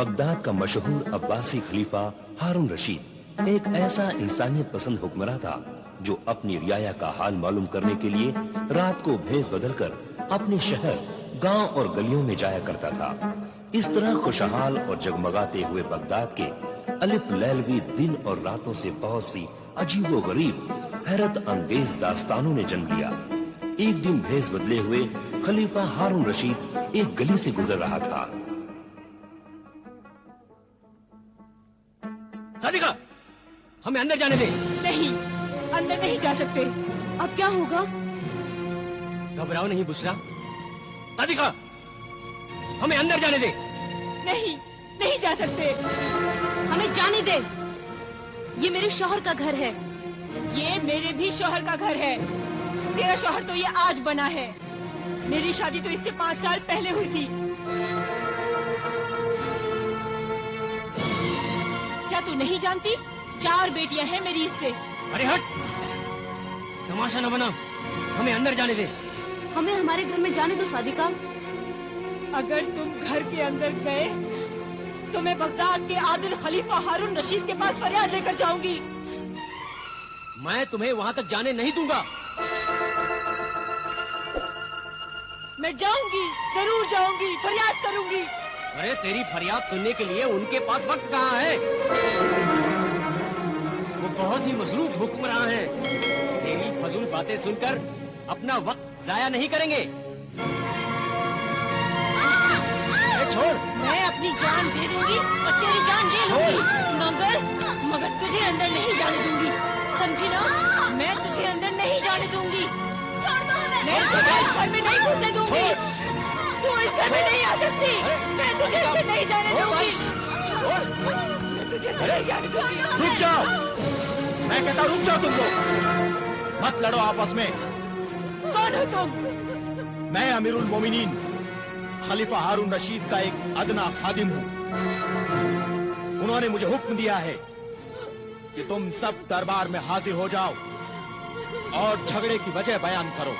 Baghdad का मशहूर अब्बासी खलीफा हारून रशीद एक ऐसा इंसानियत पसंद हुक्मरान था जो अपनी रियाया का हाल मालूम करने के लिए रात को भेष बदलकर अपने शहर, गांव और गलियों में जाया करता था। इस तरह खुशहाल और जगमगाते हुए बगदाद के अलिफ लैलवी दिन और रातों से बहुत सी अजीबो गरीब हैरत अंगेज दास्तानों ने जन्म लिया। एक दिन भेष बदले हुए खलीफा हारून रशीद एक गली से गुजर रहा था। सादिका, हमें अंदर जाने दे। नहीं, अंदर नहीं जा सकते। अब क्या होगा? घबराओ नहीं बुशरा। सादिका, हमें अंदर जाने दे। नहीं, नहीं जा सकते। हमें जाने दे। ये मेरे शौहर का घर है। ये मेरे भी शौहर का घर है। तेरा शौहर तो ये आज बना है। मेरी शादी तो इससे 5 साल पहले हुई थी। क्या तू नहीं जानती? 4 बेटियां हैं मेरी इससे। अरे हट, तमाशा न बना। हमें अंदर जाने दे। हमें हमारे घर में जाने दो सादिका। अगर तुम घर के अंदर गए तो मैं बगदाद के आदिल खलीफा हारून रशीद के पास फरियाद लेकर जाऊंगी। मैं तुम्हें वहां तक जाने नहीं दूंगा। मैं जाऊंगी, जरूर जाऊंगी, फरियाद करूंगी। अरे तेरी फरियाद सुनने के लिए उनके पास वक्त कहाँ है? वो बहुत ही मसरूफ हुक्मरान है। तेरी फजूल बातें सुनकर अपना वक्त जाया नहीं करेंगे। छोड़। मैं अपनी जान दे दूंगी और तेरी जान ले लूंगी, मगर तुझे अंदर नहीं जाने दूंगी, समझी ना? मैं तुझे अंदर नहीं जाने दूंगी। मैं तुझे इस घर में नहीं घुसने दूंगी। तू इस घर में नहीं आ सकती। मैं तुझे अंदर नहीं जाने दूंगी। मैं तुझे अंदर नहीं जाने दूंगी। रुक जाओ, मैं कहता रुक जाओ। तुम लोग मत लड़ो आपस में। कौन हो तुम? मैं अमीरुल मोमिनीन खलीफा हारून रशीद का एक अदना खादिम हूँ। उन्होंने मुझे हुक्म दिया है कि तुम सब दरबार में हाजिर हो जाओ और झगड़े की वजह बयान करो।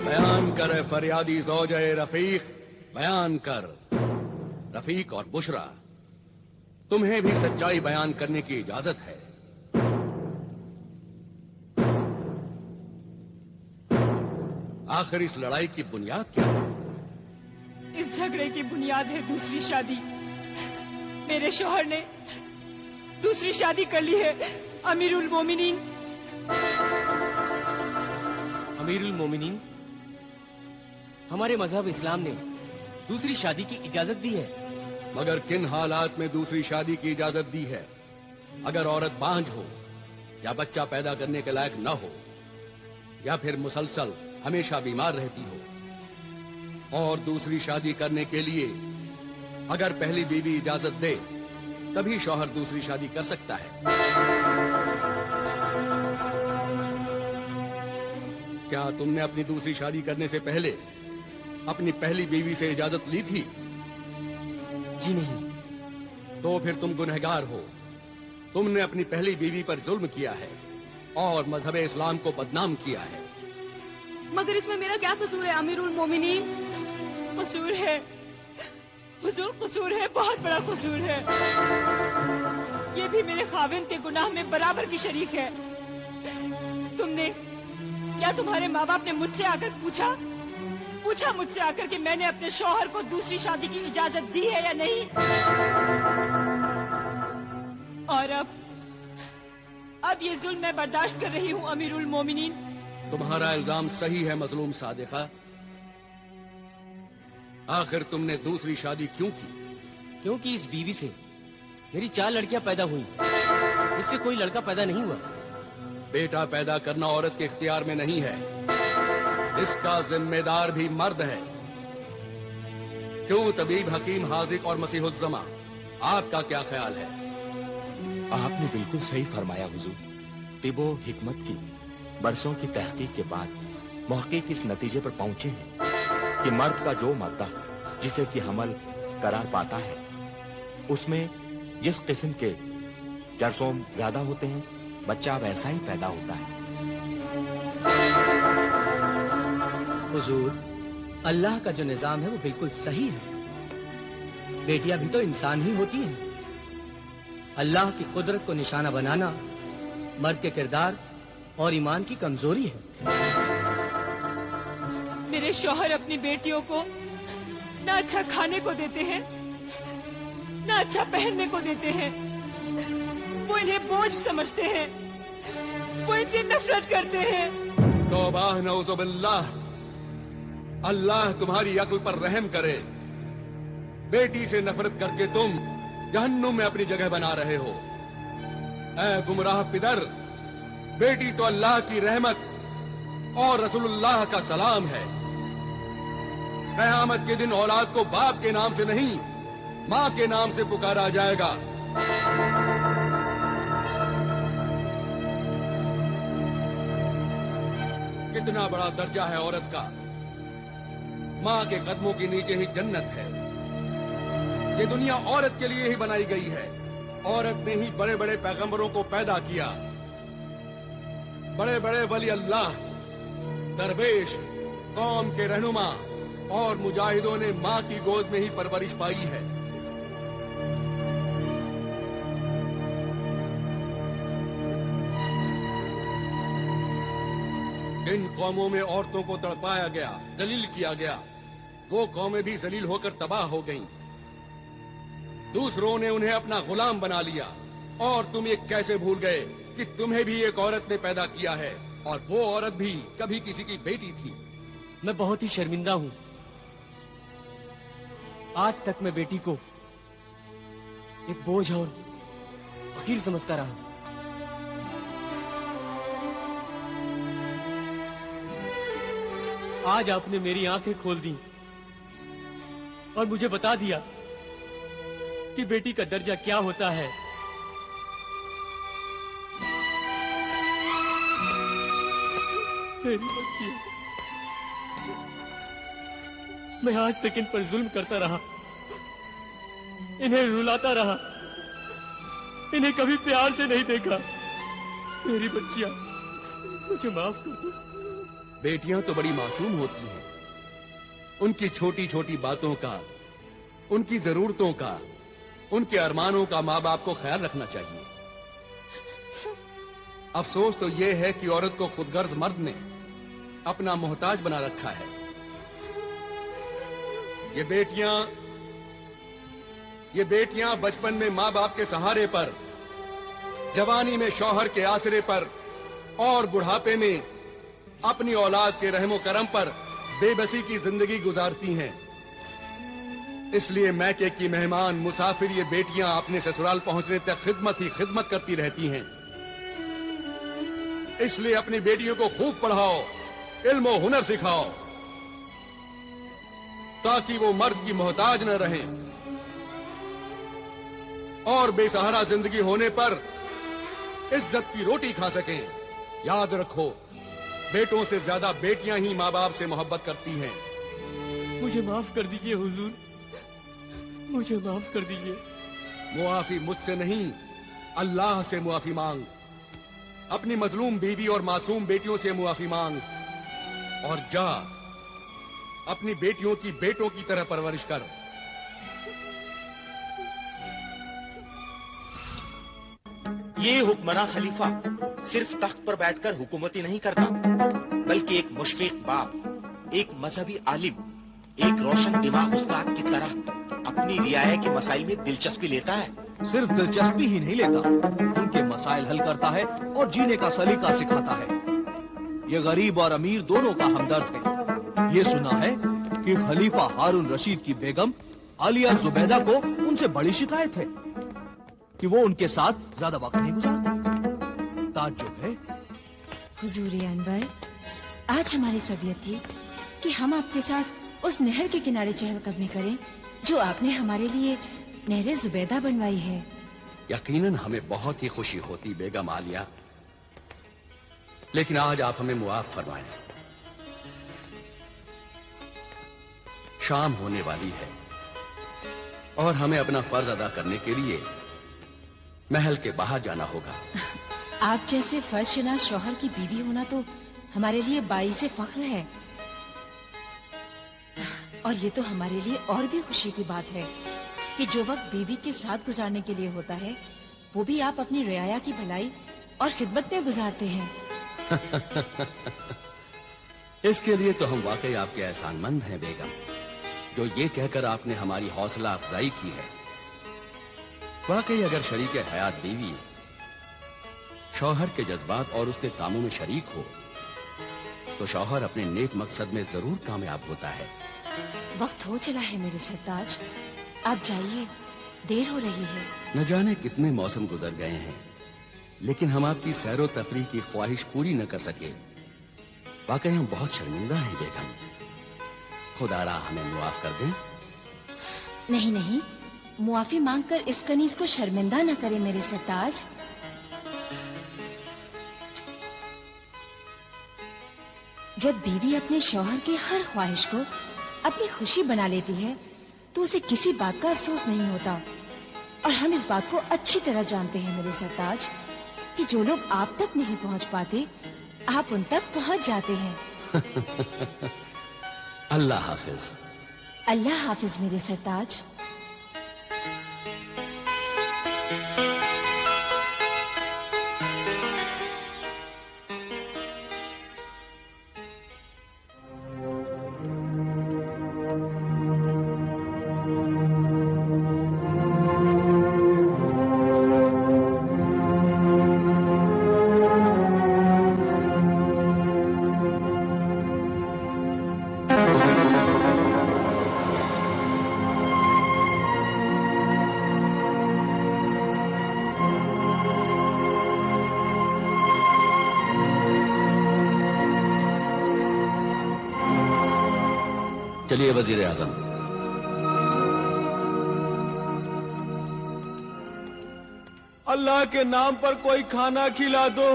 बयान कर फरियादी ज़ौजे रफीक, बयान कर। रफीक और बुशरा, तुम्हें भी सच्चाई बयान करने की इजाजत है। आखिर इस लड़ाई की बुनियाद क्या है? इस झगड़े की बुनियाद है दूसरी शादी। मेरे शौहर ने दूसरी शादी कर ली है। अमीरुल मोमिनीन। अमीरुल मोमिनीन, हमारे मजहब इस्लाम ने दूसरी शादी की इजाजत दी है। मगर किन हालात में दूसरी शादी की इजाजत दी है? अगर औरत बांझ हो या बच्चा पैदा करने के लायक न हो या फिर मुसलसल हमेशा बीमार रहती हो। और दूसरी शादी करने के लिए अगर पहली बीवी इजाजत दे तभी शौहर दूसरी शादी कर सकता है। क्या तुमने अपनी दूसरी शादी करने से पहले अपनी पहली बीवी से इजाजत ली थी? जी नहीं। तो फिर तुम गुनहगार हो। तुमने अपनी पहली बीवी पर जुल्म किया है और मजहब इस्लाम को बदनाम किया है। मगर इसमें मेरा क्या कसूर है अमीरुल मोमिनीन? कसूर है हुजूर, कसूर है, बहुत बड़ा कसूर है। ये भी मेरे खाविंद के गुनाह में बराबर की शरीक है। तुमने या तुम्हारे माँ बाप ने मुझसे आकर पूछा मुझसे आकर कि मैंने अपने शौहर को दूसरी शादी की इजाजत दी है या नहीं? और अब ये जुल्म मैं बर्दाश्त कर रही हूँ अमीरुल मोमिनीन। तुम्हारा इल्जाम सही है मजलूम सादिका। आखिर तुमने दूसरी शादी क्यों की? क्योंकि इस बीवी से मेरी 4 लड़कियां पैदा हुई, इससे कोई लड़का पैदा नहीं हुआ। बेटा पैदा करना औरत के इख्तियार में नहीं है, इसका जिम्मेदार भी मर्द है। क्यों तबीब हकीम हाजिक और मसीहुज्जमा, आपका क्या ख्याल है? आपने बिल्कुल सही फरमाया हुजूर। तिबो हिकमत की बरसों की तहकीक के बाद मुहक्किक इस नतीजे पर पहुंचे हैं कि मर्द का जो मादा जिसे कि हमल करार पाता है उसमें जिस किस्म के जरसोम ज्यादा होते हैं बच्चा वैसा ही पैदा होता है। हुजूर, अल्लाह का जो निजाम है वो बिल्कुल सही है। बेटियां भी तो इंसान ही होती हैं। अल्लाह की कुदरत को निशाना बनाना मर्द के किरदार और ईमान की कमजोरी है। मेरे शौहर अपनी बेटियों को ना अच्छा खाने को देते हैं, ना अच्छा पहनने को देते हैं। वो इन्हें बोझ समझते हैं, वो इनसे नफरत करते हैं। तौबा नऊजुबिल्लाह, अल्लाह तुम्हारी अक्ल पर रहम करे। बेटी से नफरत करके तुम जहन्नुम में अपनी जगह बना रहे हो। ऐ गुमराह पितर, बेटी तो अल्लाह की रहमत और रसूलुल्लाह का सलाम है। क़यामत के दिन औलाद को बाप के नाम से नहीं, माँ के नाम से पुकारा जाएगा। कितना बड़ा दर्जा है औरत का। माँ के कदमों के नीचे ही जन्नत है। ये दुनिया औरत के लिए ही बनाई गई है। औरत ने ही बड़े बड़े पैगंबरों को पैदा किया। बड़े बड़े वली अल्लाह, दरवेश, कौम के रहनुमा और मुजाहिदों ने माँ की गोद में ही परवरिश पाई है। इन कौमों में औरतों को तड़पाया गया, जलील किया गया। वो कौमें भी जलील होकर तबाह हो गईं। दूसरों ने उन्हें अपना गुलाम बना लिया। और तुम ये कैसे भूल गए कि तुम्हें भी एक औरत ने पैदा किया है, और वो औरत भी कभी किसी की बेटी थी। मैं बहुत ही शर्मिंदा हूँ। आज तक मैं बेटी को एक बोझ और फकीर समझता रहा। आज आपने मेरी आंखें खोल दी और मुझे बता दिया कि बेटी का दर्जा क्या होता है। मेरी बच्ची, मैं आज तक इन पर जुल्म करता रहा, इन्हें रुलाता रहा, इन्हें कभी प्यार से नहीं देखा। मेरी बच्चियां, मुझे माफ कर दो। बेटियां तो बड़ी मासूम होती हैं। उनकी छोटी छोटी बातों का, उनकी जरूरतों का, उनके अरमानों का माँ बाप को ख्याल रखना चाहिए। अफसोस तो यह है कि औरत को खुदगर्ज मर्द ने अपना मोहताज बना रखा है। ये बेटियां बचपन में माँ बाप के सहारे पर, जवानी में शौहर के आसरे पर और बुढ़ापे में अपनी औलाद के रहमो करम पर बेबसी की जिंदगी गुजारती हैं। इसलिए मैके की मेहमान, मुसाफिर ये बेटियां अपने ससुराल पहुंचने तक खिदमत ही खिदमत करती रहती हैं। इसलिए अपनी बेटियों को खूब पढ़ाओ, इल्म और हुनर सिखाओ, ताकि वो मर्द की मोहताज न रहें और बेसहारा जिंदगी होने पर इज्जत की रोटी खा सकें। याद रखो, बेटों से ज्यादा बेटियां ही माँ बाप से मोहब्बत करती हैं। मुझे माफ कर दीजिए हुजूर, मुझे माफ कर दीजिए। मुआफी मुझसे नहीं, अल्लाह से मुआफी मांग। अपनी मजलूम बीवी और मासूम बेटियों से मुआफी मांग और जा अपनी बेटियों की बेटों की तरह परवरिश कर। ये हुक्मरान खलीफा सिर्फ तख्त पर बैठकर हुकूमती नहीं करता, बल्कि एक मुशफिक बाप, एक मजहबी आलिम, एक रोशन दिमाग उस्ताद की तरह अपनी रियाया के मसाइल में दिलचस्पी लेता है। सिर्फ दिलचस्पी ही नहीं लेता, उनके मसाइल हल करता है और जीने का सलीका सिखाता है। ये गरीब और अमीर दोनों का हमदर्द है। ये सुना है कि खलीफा हारून रशीद की बेगम आलिया जुबैदा को उनसे बड़ी शिकायत है कि वो उनके साथ ज्यादा वक्त नहीं गुजारते। ताज्जुब है। हुजूर अनवर, आज हमारी तबीयत थी कि हम आपके साथ उस नहर के किनारे चहलकदमी करें जो आपने हमारे लिए नहर जुबैदा बनवाई है। यकीनन हमें बहुत ही खुशी होती बेगम आलिया, लेकिन आज आप हमें मुआफ फरमाएं। शाम होने वाली है और हमें अपना फर्ज अदा करने के लिए महल के बाहर जाना होगा। आप जैसे फर्जशनास शौहर की बीवी होना तो हमारे लिए बाइसे फख्र है, और ये तो हमारे लिए और भी खुशी की बात है कि जो वक्त बीवी के साथ गुजारने के लिए होता है वो भी आप अपनी रियाया की भलाई और खिदमत में गुजारते हैं। इसके लिए तो हम वाकई आपके एहसानमंद हैं बेगम, जो ये कहकर आपने हमारी हौसला अफजाई की है। वाकई अगर शरीक हयात बीवी शौहर के जज्बात और उसके कामों में शरीक हो तो शौहर अपने नेक मकसद में जरूर कामयाब होता है। वक्त हो चला है मेरे सरताज, आप जाइए, देर हो रही है। न जाने कितने मौसम गुजर गए हैं, लेकिन हम आपकी सैरो तफरीह की ख्वाहिश पूरी न कर सके। वाकई हम बहुत शर्मिंदा हैं बेगम, खुदारा हमें मुआफ कर दें। नहीं नहीं, मुआफी मांगकर इस कनीज को शर्मिंदा न करे मेरे सरताज। जब बीवी अपने शौहर की हर ख्वाहिश को अपनी खुशी बना लेती है तो उसे किसी बात का अफसोस नहीं होता, और हम इस बात को अच्छी तरह जानते हैं मेरे सरताज कि जो लोग आप तक नहीं पहुंच पाते आप उन तक पहुंच जाते हैं। अल्लाह हाफिज। अल्लाह हाफिज मेरे सरताज। चलिए वजीर आजम। अल्लाह के नाम पर कोई खाना खिला दो,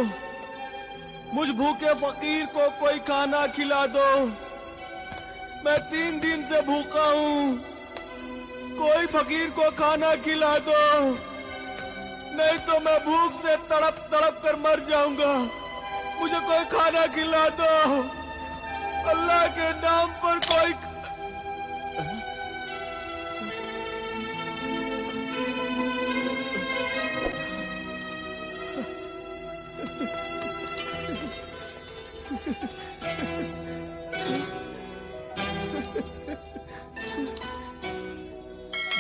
मुझ भूखे फकीर को कोई खाना खिला दो। मैं 3 दिन से भूखा हूँ, कोई फकीर को खाना खिला दो, नहीं तो मैं भूख से तड़प तड़प कर मर जाऊंगा। मुझे कोई खाना खिला दो, अल्लाह के नाम पर कोई।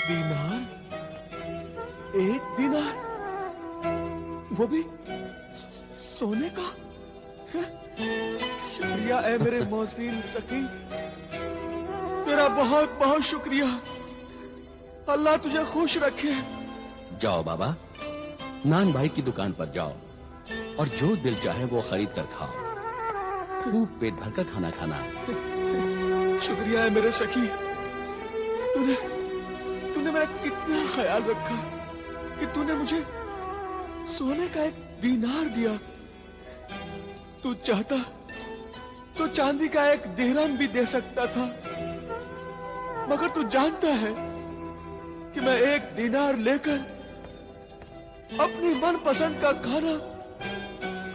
दीनार, 1 दीनार, वो भी सोने का? शुक्रिया है मेरे मोहसिन सखी, तेरा बहुत बहुत शुक्रिया। अल्लाह तुझे खुश रखे। जाओ बाबा, नान भाई की दुकान पर जाओ और जो दिल चाहे वो खरीद कर खाओ। खूब पेट भर कर खाना खाना। शुक्रिया है मेरे सखी, तूने मेरा कितना ख्याल रखा कि तूने मुझे सोने का 1 दीनार दिया। तू चाहता तो चांदी का 1 दिरहम भी दे सकता था, मगर तू जानता है कि मैं 1 दीनार लेकर अपनी मनपसंद का खाना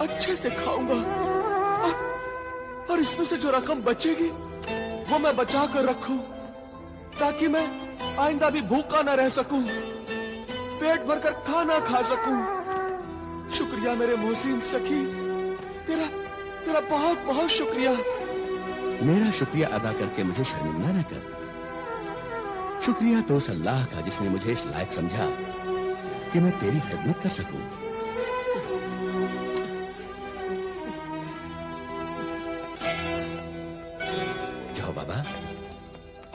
अच्छे से खाऊंगा, और इसमें से जो रकम बचेगी वो मैं बचा कर रखूं, ताकि मैं आइंदा भी भूखा न रह सकूं, पेट भरकर खाना खा सकूं। शुक्रिया मेरे मोहसिन सखी, तेरा बहुत बहुत शुक्रिया। मेरा शुक्रिया अदा करके मुझे शर्मिंदा न कर। शुक्रिया तो उस अल्लाह का जिसने मुझे इस लायक समझा कि मैं तेरी खिदमत कर सकूं। जाओ बाबा,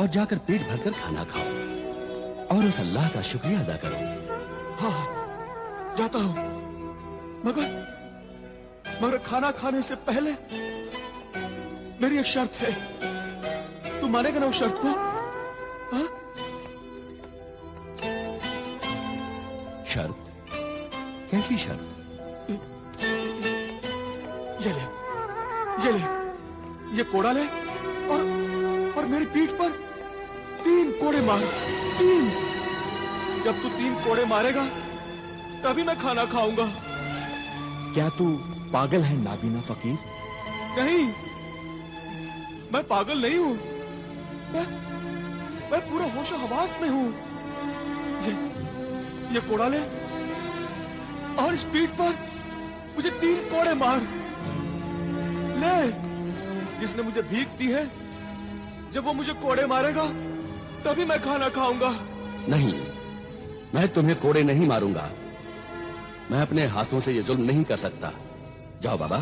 और जाकर पेट भरकर खाना खाओ और उस अल्लाह का शुक्रिया अदा करो। हाँ, जाता हूं, मगर खाना खाने से पहले मेरी एक शर्त है। तू मानेगा ना उस शर्त को? हाँ? शर्त? कैसी शर्त? ये कोड़ा ले और मेरी पीठ पर 3 कोड़े मार। 3। जब तू 3 कोड़े मारेगा तभी मैं खाना खाऊंगा। क्या तू पागल है नाबीना फकीर? नहीं, मैं पागल नहीं हूं। मैं पूरा होशो हवास में हूं। ये कोड़ा ले और स्पीड पर मुझे 3 कोड़े मार ले। जिसने मुझे भीख दी है, जब वो मुझे कोड़े मारेगा तभी मैं खाना खाऊंगा। नहीं, मैं तुम्हें कोड़े नहीं मारूंगा। मैं अपने हाथों से ये जुल्म नहीं कर सकता। जाओ बाबा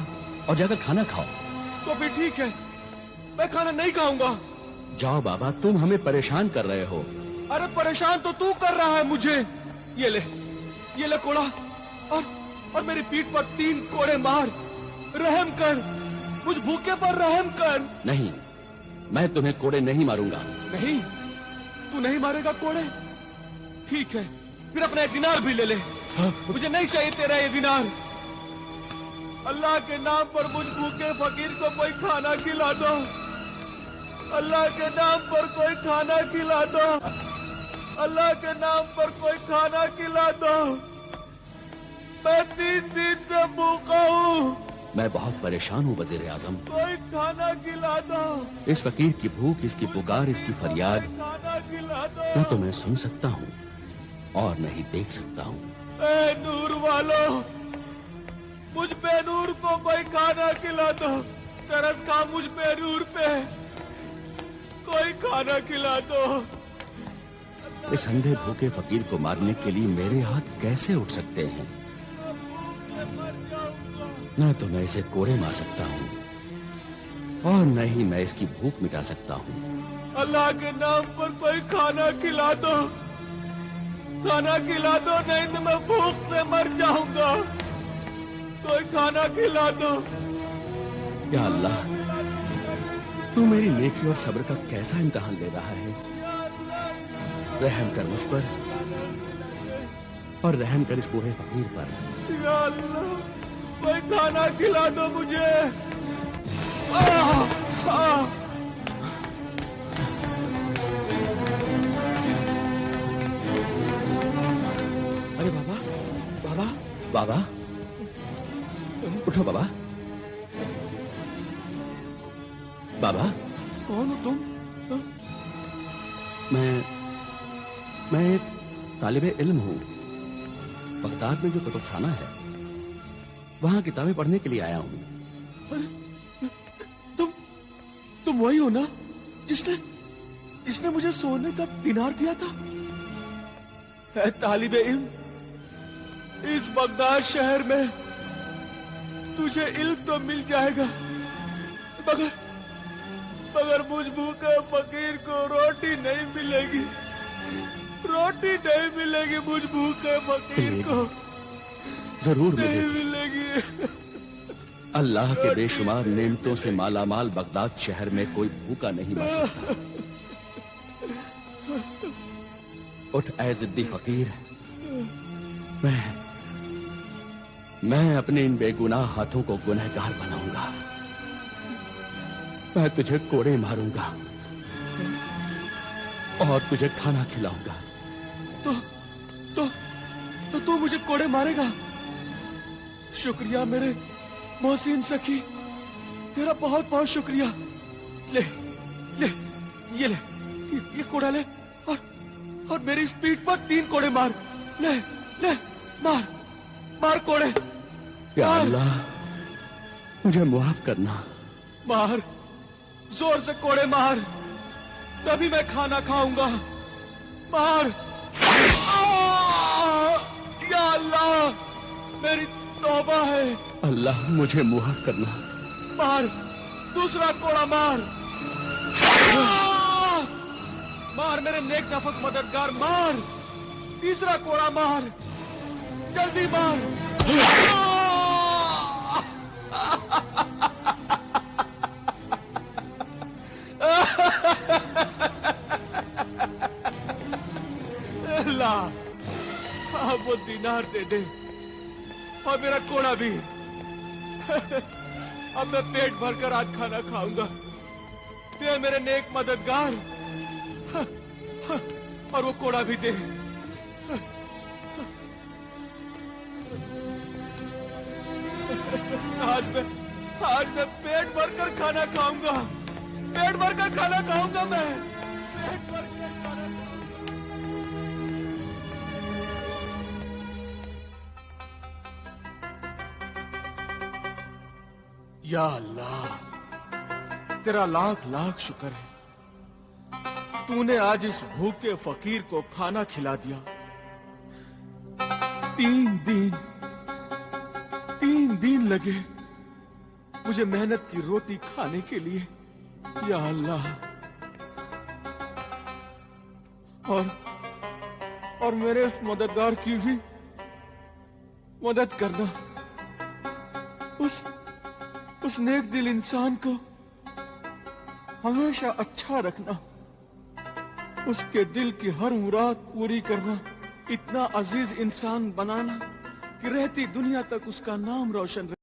और जाकर खाना खाओ। तो भी ठीक है, मैं खाना नहीं खाऊंगा। जाओ बाबा, तुम हमें परेशान कर रहे हो। अरे परेशान तो तू कर रहा है मुझे। ये ले कोड़ा और मेरी पीठ पर 3 कोड़े मार। रहम कर, मुझ भूखे पर रहम कर। नहीं, मैं तुम्हें कोड़े नहीं मारूंगा। नहीं, तू नहीं मारेगा कोड़े? ठीक है, फिर अपना 1 दिनार भी ले ले। मुझे नहीं चाहिए तेरा ये दिनार। अल्लाह के नाम पर मुझ भूखे फकीर को कोई खाना खिला दो। अल्लाह के नाम पर कोई खाना खिला दो। अल्लाह के नाम पर कोई खाना खिला दो। मैं 3 दिन से भूखा हूँ। मैं बहुत परेशान हूँ वज़ीर आज़म। कोई खाना खिला दो। इस फकीर की भूख, इसकी पुकार, इसकी फरियाद खाना खिला दो। न तो मैं सुन सकता हूँ और नहीं देख सकता हूँ। ए नूर वालों, मुझ बेनूर को कोई खाना खिला दो। तरस खा मुझ बेनूर पे, कोई खाना खिला दो। इस अंधे भूखे फकीर को मारने के लिए मेरे हाथ कैसे उठ सकते हैं? न तो मैं इसे कोड़े मार सकता हूँ और न ही मैं इसकी भूख मिटा सकता हूँ। अल्लाह के नाम पर कोई खाना खिला दो। खाना खिला दो, नहीं तो मैं भूख से मर जाऊंगा। कोई खाना खिला दो। या अल्लाह, तू मेरी नेकी और सब्र का कैसा इम्तिहान ले रहा है। रहम कर मुझ पर और रहम कर इस बूढ़े फकीर पर। या अल्लाह, कोई खाना खिला दो मुझे। अरे बाबा, बाबा, बाबा, उठो बाबा। बाबा, कौन हो तुम? मैं एक तालिबे इल्म हूँ। बगदाद में जो कुतुबखाना है, वहाँ किताबें पढ़ने के लिए आया हूँ। अरे तुम वही हो ना जिसने मुझे सोने का दिनार दिया था? है तालिबे इल्म, इस बगदाद शहर में तुझे इल्म तो मिल जाएगा, मगर मुझ भूखे फकीर को रोटी नहीं मिलेगी। रोटी नहीं मिलेगी मुझ भूखे फकीर को। जरूर नहीं मिलेगी। अल्लाह के बेशुमार नेमतों से मालामाल बगदाद शहर में कोई भूखा नहीं मर सकता। उठ ऐ जिद्दी फकीर, मैं अपने इन बेगुनाह हाथों को गुनहगार बनाऊंगा। मैं तुझे कोड़े मारूंगा और तुझे खाना खिलाऊंगा। तो तू मुझे कोड़े मारेगा? शुक्रिया मेरे मोहसिन सखी, तेरा बहुत बहुत शुक्रिया। ये कोड़ा ले और मेरी स्पीड पर 3 कोड़े मार। ले मार कोड़े। या अल्लाह, मुझे मुआफ करना। मार, जोर से कोड़े मार, तभी मैं खाना खाऊंगा। मार। या अल्लाह, मेरी तौबा है। अल्लाह, मुझे मुआफ करना। मार, दूसरा कोड़ा मार। मार मेरे नेक नफस मददगार, मार। तीसरा कोड़ा मार, जल्दी मार। अल्लाह, अब वो दिनार दे दे और मेरा कोड़ा भी। अब मैं पेट भरकर आज खाना खाऊंगा। दे मेरे नेक मददगार, और वो कोड़ा भी दे। आज मैं पेट भर कर खाना खाऊंगा, पेट भर कर खाना खाऊंगा, मैं पेट भर कर खाना खाऊंगा। या अल्लाह, तेरा लाख लाख शुक्र है, तूने आज इस भूखे फकीर को खाना खिला दिया। 3 दिन लगे मुझे मेहनत की रोटी खाने के लिए। या अल्लाह, और मेरे उस मददगार की भी मदद करना, उस नेक दिल इंसान को हमेशा अच्छा रखना, उसके दिल की हर मुराद पूरी करना, इतना अजीज इंसान बनाना कि रहती दुनिया तक उसका नाम रोशन रहे।